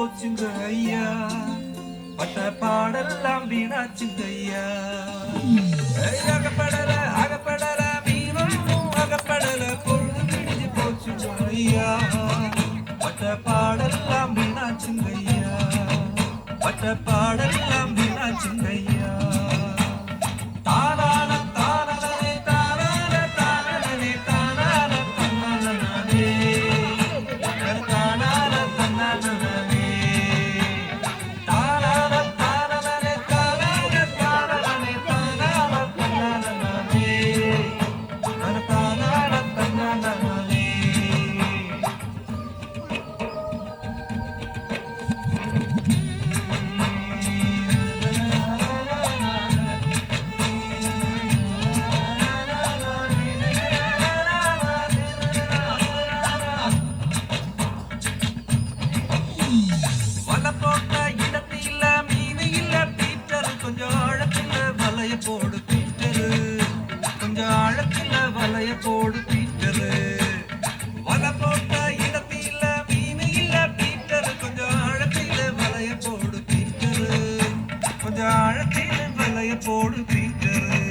போச்சுங்க ஐயா, பட்ட பாடெல்லாம் வீணாச்சுங்க ஐயா. அகப்படல அகப்படல மீனும் அகப்படல, பொழுது பிடிச்சு போச்சுங்க ஐயா, பட்ட பாடெல்லாம் வீணாச்சுங்க ஐயா, பட்ட பாடெல்லாம் வீணாச்சுங்க ஐயா. போடு பீட்டரு, கொஞ்சம் ஆழத்துல வலைய போடு பீட்டரு. வலை போட்ட இடத்தில மீன் இல்ல பீட்டரு, கொஞ்சம் ஆழத்தில வலைய போடு பீட்டரு, கொஞ்சம் ஆழத்தில வலைய போடு பீட்டரு.